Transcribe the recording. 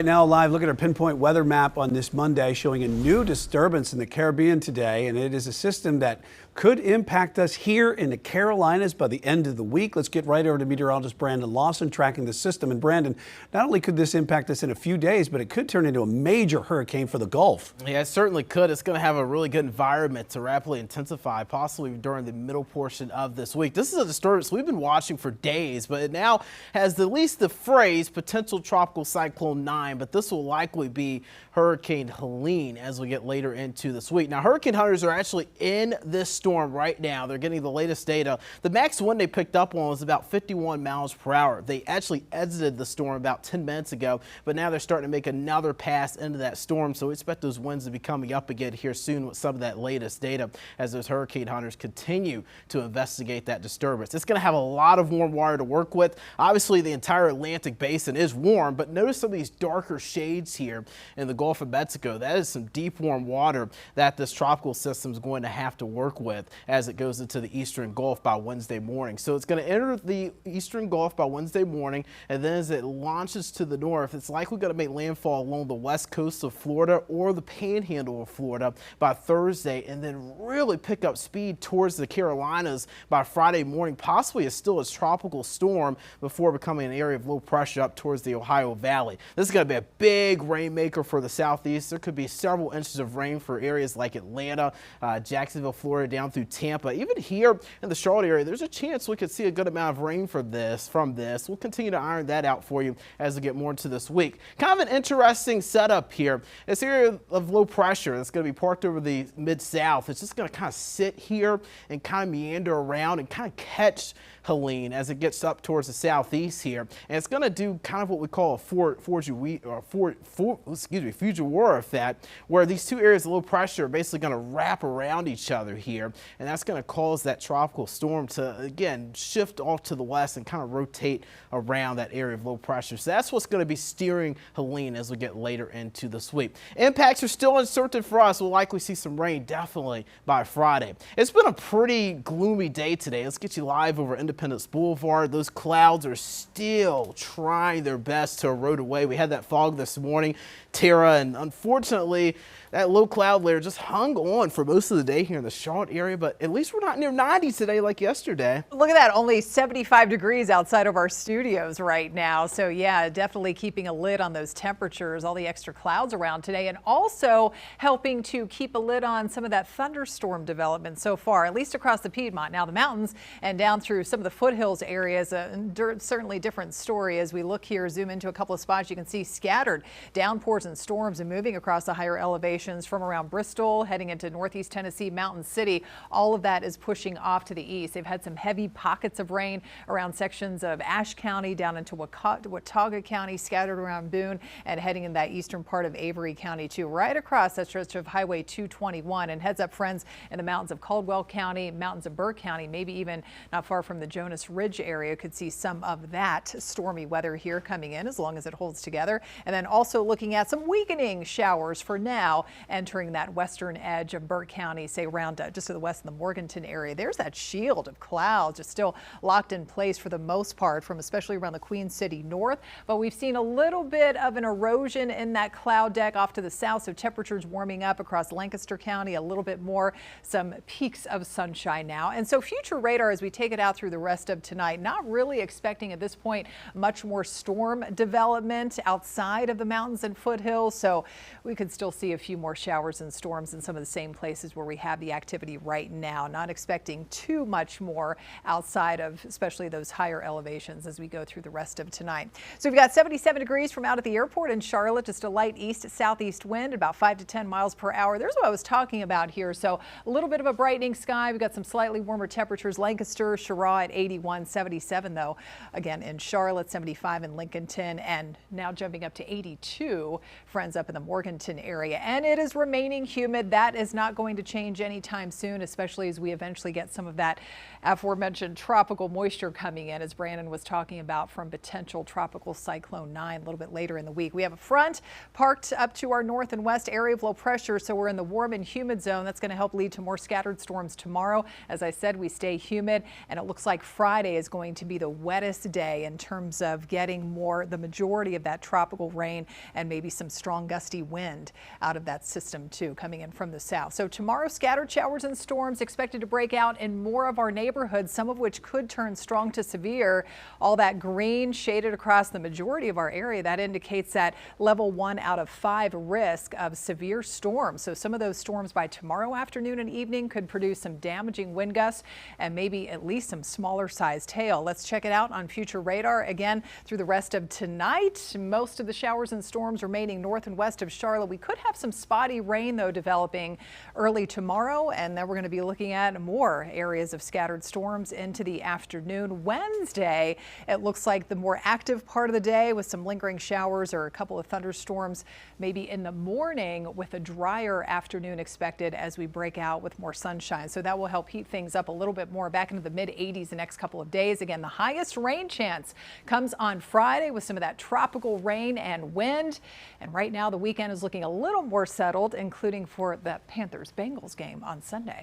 Now live, look at our pinpoint weather map on this Monday, showing a new disturbance in the Caribbean today, and it is a system that could impact us here in the Carolinas by the end of the week. Let's get right over to meteorologist Brandon Lawson tracking the system. And Brandon, not only could this impact us in a few days, but it could turn into a major hurricane for the Gulf. Yeah, it certainly could. It's going to have a really good environment to rapidly intensify, possibly during the middle portion of this week. This is a disturbance we've been watching for days, but it now has at least the phrase potential tropical cyclone 9, but this will likely be Hurricane Helene as we get later into this week. Now, hurricane hunters are actually in this storm right now. They're getting the latest data. The max wind they picked up on was about 51 miles per hour. They actually exited the storm about 10 minutes ago, but now they're starting to make another pass into that storm. So we expect those winds to be coming up again here soon with some of that latest data as those hurricane hunters continue to investigate that disturbance. It's going to have a lot of warm water to work with. Obviously, the entire Atlantic basin is warm, but notice some of these darker shades here in the Gulf of Mexico. That is some deep warm water that this tropical system is going to have to work with as it goes into the eastern Gulf by Wednesday morning. So it's going to enter the eastern Gulf by Wednesday morning, and then as it launches to the north, it's likely going to make landfall along the west coast of Florida or the panhandle of Florida by Thursday, and then really pick up speed towards the Carolinas by Friday morning, possibly as still a tropical storm before becoming an area of low pressure up towards the Ohio Valley. This is going to be a big rainmaker for the southeast. There could be several inches of rain for areas like Atlanta, Jacksonville, Florida, down through Tampa. Even here in the Charlotte area, there's a chance we could see a good amount of rain from this. We'll continue to iron that out for you as we get more into this week. Kind of an interesting setup here. This area of low pressure that's going to be parked over the mid-south. It's just going to kind of sit here and kind of meander around and kind of catch Helene as it gets up towards the southeast here. And it's going to do kind of what we call a Fujiwara effect, where these two areas of low pressure are basically going to wrap around each other here. And that's going to cause that tropical storm to, again, shift off to the west and kind of rotate around that area of low pressure. So that's what's going to be steering Helene as we get later into this week. Impacts are still uncertain for us. We'll likely see some rain definitely by Friday. It's been a pretty gloomy day today. Let's get you live over Independence Boulevard. Those clouds are still trying their best to erode away. We had that fog this morning, Tara, and unfortunately that low cloud layer just hung on for most of the day here in the Charlotte area, but at least we're not near 90 today like yesterday. Look at that, only 75 degrees outside of our studios right now. So yeah, definitely keeping a lid on those temperatures, all the extra clouds around today, and also helping to keep a lid on some of that thunderstorm development so far, at least across the Piedmont. Now the mountains and down through some of the foothills areas, certainly different story. As we look here, zoom into a couple of spots, you can see scattered downpours and storms and moving across the higher elevations from around Bristol, heading into northeast Tennessee, Mountain City. All of that is pushing off to the east. They've had some heavy pockets of rain around sections of Ashe County down into Watauga County, scattered around Boone, and heading in that eastern part of Avery County too, right across that stretch of Highway 221. And heads up, friends, in the mountains of Caldwell County, mountains of Burke County, maybe even not far from the Jonas Ridge area, could see some of that stormy weather here coming in as long as it holds together. And then also looking at some weakening showers for now, entering that western edge of Burke County, say around just to the west in the Morganton area. There's that shield of clouds just still locked in place for the most part, from especially around the Queen City north. But we've seen a little bit of an erosion in that cloud deck off to the south, so temperatures warming up across Lancaster County a little bit more, some peaks of sunshine now. And so future radar as we take it out through the rest of tonight, not really expecting at this point much more storm development outside of the mountains and foothills, so we could still see a few more showers and storms in some of the same places where we have the activity right now. Not expecting too much more outside of especially those higher elevations as we go through the rest of tonight. So we've got 77 degrees from out at the airport in Charlotte, just a light east southeast wind, about 5 to 10 miles per hour. There's what I was talking about here. So a little bit of a brightening sky. We've got some slightly warmer temperatures. Lancaster, Cheraw at 81, 77 though. Again in Charlotte, 75 in Lincolnton, and now jumping up to 82, friends up in the Morganton area. And it is remaining humid. That is not going to change anytime soon. afternoon, especially as we eventually get some of that aforementioned tropical moisture coming in, as Brandon was talking about, from potential tropical cyclone 9 a little bit later in the week. We have a front parked up to our north and west area of low pressure, so we're in the warm and humid zone. That's going to help lead to more scattered storms tomorrow. As I said, we stay humid, and it looks like Friday is going to be the wettest day in terms of getting the majority of that tropical rain and maybe some strong gusty wind out of that system too, coming in from the south. So tomorrow, scattered showers and storms expected to break out in more of our neighborhoods, some of which could turn strong to severe. All that green shaded across the majority of our area, that indicates that level 1 out of 5 risk of severe storms. So some of those storms by tomorrow afternoon and evening could produce some damaging wind gusts and maybe at least some smaller sized hail. Let's check it out on future radar. Again, through the rest of tonight, most of the showers and storms remaining north and west of Charlotte. We could have some spotty rain, though, developing early tomorrow, and then we're going to be looking at more areas of scattered storms into the afternoon. Wednesday, it looks like the more active part of the day with some lingering showers or a couple of thunderstorms maybe in the morning, with a drier afternoon expected as we break out with more sunshine. So that will help heat things up a little bit more, back into the mid 80s the next couple of days. Again, the highest rain chance comes on Friday with some of that tropical rain and wind. And right now the weekend is looking a little more settled, including for the Panthers-Bengals game on Sunday.